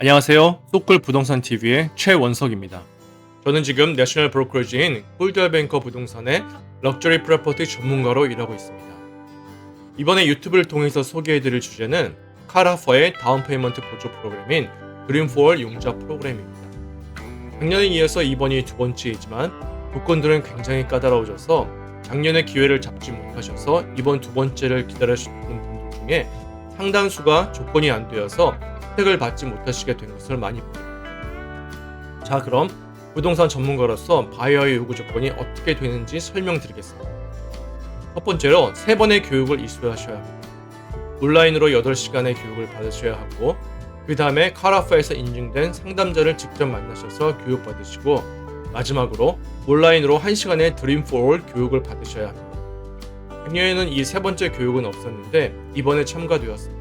안녕하세요. 소클 부동산 TV의 최원석입니다. 저는 지금 내셔널 브로커리지인 콜드웰뱅커 부동산의 럭셔리 프로퍼티 전문가로 일하고 있습니다. 이번에 유튜브를 통해서 소개해드릴 주제는 카라퍼의 다운 페이먼트 보조 프로그램인 드림4월 융자 프로그램입니다. 작년에 이어서 이번이 두 번째이지만 조건들은 굉장히 까다로워져서 작년에 기회를 잡지 못하셔서 이번 두 번째를 기다리시는 분들 중에 상당수가 조건이 안 되어서 혜택을 받지 못하시게 된 것을 많이 봅니다. 자, 그럼 부동산 전문가로서 바이어의 요구 조건이 어떻게 되는지 설명드리겠습니다. 첫 번째로 3번의 교육을 이수하셔야 합니다. 온라인으로 8시간의 교육을 받으셔야 하고, 그 다음에 카라퍼에서 인증된 상담자를 직접 만나셔서 교육받으시고, 마지막으로 온라인으로 1시간의 드림4월 교육을 받으셔야 합니다. 작년에는 이 세 번째 교육은 없었는데 이번에 참가되었습니다.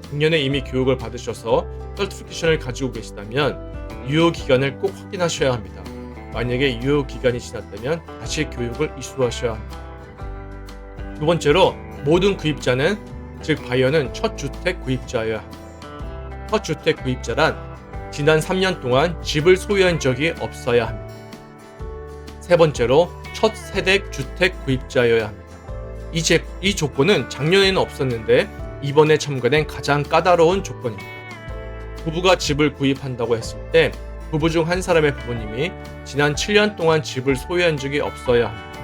작년에 이미 교육을 받으셔서 서티피케이션을 가지고 계시다면 유효 기간을 꼭 확인하셔야 합니다. 만약에 유효 기간이 지났다면 다시 교육을 이수하셔야 합니다. 두 번째로 모든 구입자는, 즉 바이어는 첫 주택 구입자여야 합니다. 첫 주택 구입자란 지난 3년 동안 집을 소유한 적이 없어야 합니다. 세 번째로 첫 세대 주택 구입자여야 합니다. 이 조건은 작년에는 없었는데 이번에 첨가된 가장 까다로운 조건입니다. 부부가 집을 구입한다고 했을 때 부부 중 한 사람의 부모님이 지난 7년 동안 집을 소유한 적이 없어야 합니다.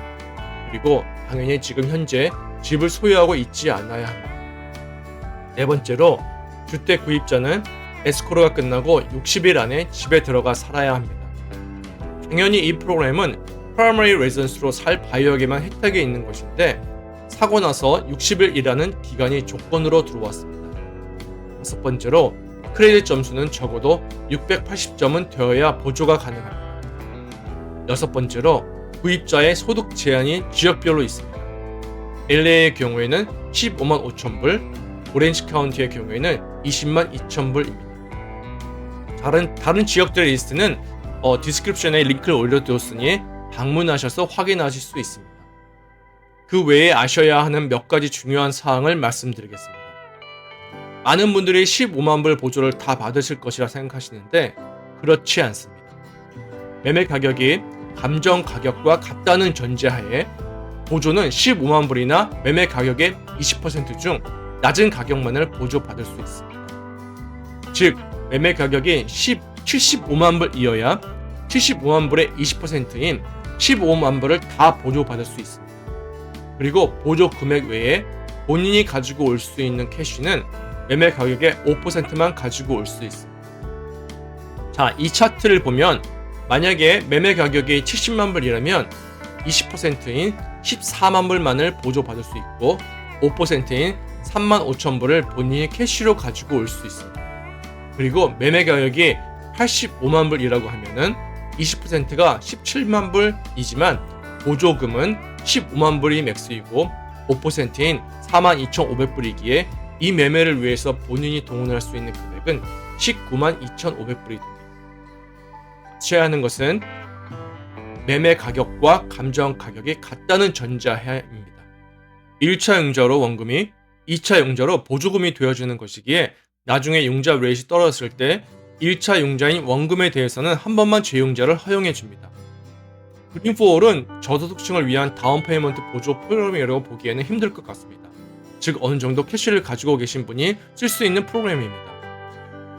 그리고 당연히 지금 현재 집을 소유하고 있지 않아야 합니다. 네 번째로 주택 구입자는 에스코로가 끝나고 60일 안에 집에 들어가 살아야 합니다. 당연히 이 프로그램은 프라이머리 레지던스로 살 바이어에게만 혜택이 있는 것인데 사고 나서 60일이라는 기간이 조건으로 들어왔습니다. 다섯 번째로 크레딧 점수는 적어도 680점은 되어야 보조가 가능합니다. 여섯 번째로 구입자의 소득 제한이 지역별로 있습니다. LA의 경우에는 15만 5천 불, 오렌지 카운티의 경우에는 20만 2천 불입니다. 다른 지역들의 리스트는 디스크립션에 링크를 올려두었으니 방문하셔서 확인하실 수 있습니다. 그 외에 아셔야 하는 몇 가지 중요한 사항을 말씀드리겠습니다. 많은 분들이 15만 불 보조를 다 받으실 것이라 생각하시는데 그렇지 않습니다. 매매 가격이 감정 가격과 같다는 전제하에 보조는 15만 불이나 매매 가격의 20% 중 낮은 가격만을 보조받을 수 있습니다. 즉 매매 가격이 75만 불이어야 75만 불의 20%인 15만 불을 다 보조받을 수 있습니다. 그리고 보조 금액 외에 본인이 가지고 올 수 있는 캐시는 매매 가격의 5%만 가지고 올 수 있습니다. 자, 이 차트를 보면 만약에 매매 가격이 70만 불이라면 20%인 14만 불만을 보조받을 수 있고 5%인 3만 5천 불을 본인이 캐시로 가지고 올 수 있습니다. 그리고 매매 가격이 85만 불이라고 하면은 20%가 17만 불이지만 보조금은 15만 불이 맥스이고 5%인 42,500불이기에 이 매매를 위해서 본인이 동원할 수 있는 금액은 19만 2,500불이 됩니다. 아셔야 하는 것은 매매 가격과 감정 가격이 같다는 전제하에입니다. 1차 융자로 원금이, 2차 융자로 보조금이 되어주는 것이기에 나중에 융자 레이트이 떨어졌을 때 1차 융자인 원금에 대해서는 한 번만 재융자를 허용해 줍니다. 드림4월은 저소득층을 위한 다운 페이먼트 보조 프로그램이라고 보기에는 힘들 것 같습니다. 즉 어느 정도 캐시를 가지고 계신 분이 쓸 수 있는 프로그램입니다.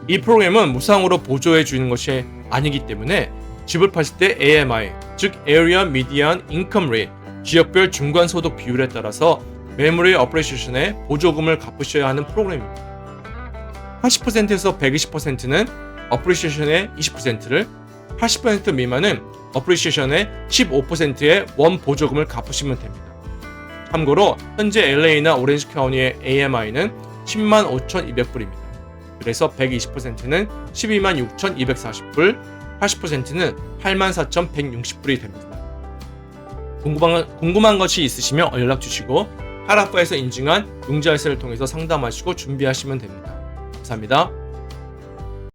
이 프로그램은 무상으로 보조해 주는 것이 아니기 때문에 집을 파실 때 AMI, 즉 Area Median Income Rate, 지역별 중간 소득 비율에 따라서 매물의 어프리시에이션에 보조금을 갚으셔야 하는 프로그램입니다. 80%에서 120%는 어프리시에이션의 20%를, 80% 미만은 어프리시에이션의 15%의 원 보조금을 갚으시면 됩니다. 참고로 현재 LA나 오렌지 카운티의 AMI는 10만 5,200불입니다. 그래서 120%는 12만 6,240불, 80%는 8만 4,160불이 됩니다. 궁금한 것이 있으시면 연락 주시고 카라퍼에서 인증한 융자 헬스를 통해서 상담하시고 준비하시면 됩니다. 감사합니다.